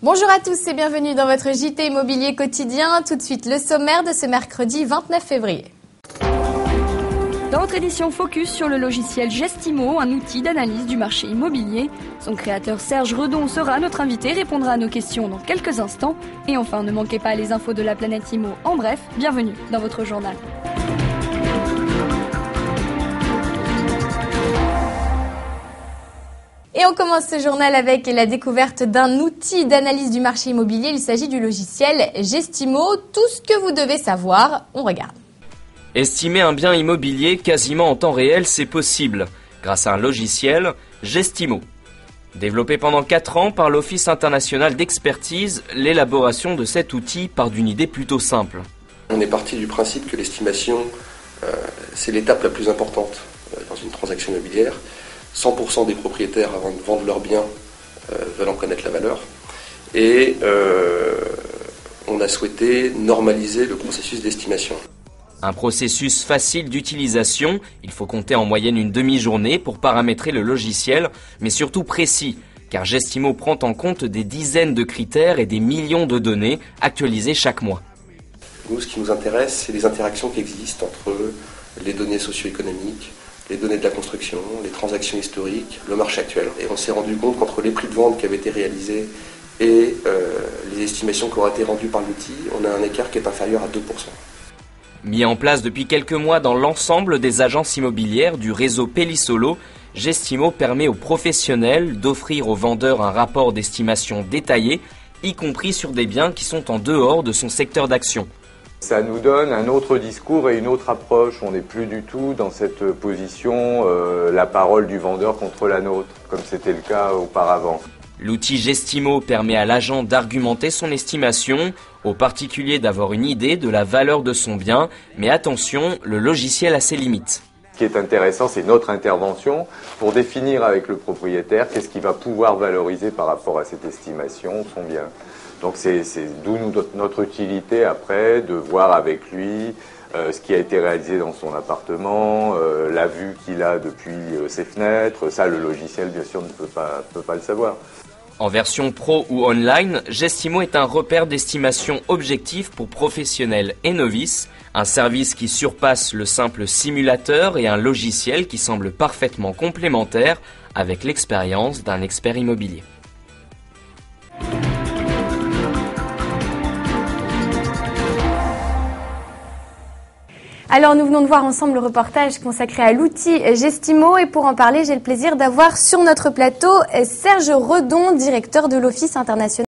Bonjour à tous et bienvenue dans votre JT Immobilier quotidien. Tout de suite le sommaire de ce mercredi 29 février. Dans votre édition focus sur le logiciel Gestimo, un outil d'analyse du marché immobilier. Son créateur Serge Redon sera notre invité, répondra à nos questions dans quelques instants. Et enfin, ne manquez pas les infos de la planète Immo. En bref, bienvenue dans votre journal. Et on commence ce journal avec la découverte d'un outil d'analyse du marché immobilier. Il s'agit du logiciel Gestimo. Tout ce que vous devez savoir, on regarde. Estimer un bien immobilier quasiment en temps réel, c'est possible, grâce à un logiciel, Gestimo. Développé pendant 4 ans par l'Office international d'expertise, l'élaboration de cet outil part d'une idée plutôt simple. On est parti du principe que l'estimation, c'est l'étape la plus importante dans une transaction immobilière. 100% des propriétaires, avant de vendre leurs biens, veulent en connaître la valeur. Et on a souhaité normaliser le processus d'estimation. Un processus facile d'utilisation, il faut compter en moyenne une demi-journée pour paramétrer le logiciel, mais surtout précis, car Gestimo prend en compte des dizaines de critères et des millions de données actualisées chaque mois. Nous, ce qui nous intéresse, c'est les interactions qui existent entre les données socio-économiques, les données de la construction, les transactions historiques, le marché actuel. Et on s'est rendu compte qu'entre les prix de vente qui avaient été réalisés et les estimations qui auraient été rendues par l'outil, on a un écart qui est inférieur à 2%. Mis en place depuis quelques mois dans l'ensemble des agences immobilières du réseau Pellissolo, Gestimo permet aux professionnels d'offrir aux vendeurs un rapport d'estimation détaillé, y compris sur des biens qui sont en dehors de son secteur d'action. Ça nous donne un autre discours et une autre approche. On n'est plus du tout dans cette position, la parole du vendeur contre la nôtre, comme c'était le cas auparavant. L'outil Gestimo permet à l'agent d'argumenter son estimation, au particulier d'avoir une idée de la valeur de son bien, mais attention, le logiciel a ses limites. Ce qui est intéressant, c'est notre intervention pour définir avec le propriétaire qu'est-ce qu'il va pouvoir valoriser par rapport à cette estimation, son bien. Donc c'est d'où notre utilité après de voir avec lui ce qui a été réalisé dans son appartement, la vue qu'il a depuis ses fenêtres. Ça, le logiciel, bien sûr, ne peut pas le savoir. En version pro ou online, Gestimo est un repère d'estimation objectif pour professionnels et novices, un service qui surpasse le simple simulateur et un logiciel qui semble parfaitement complémentaire avec l'expérience d'un expert immobilier. Alors nous venons de voir ensemble le reportage consacré à l'outil Gestimo et pour en parler, j'ai le plaisir d'avoir sur notre plateau Serge Redon, directeur de l'Office international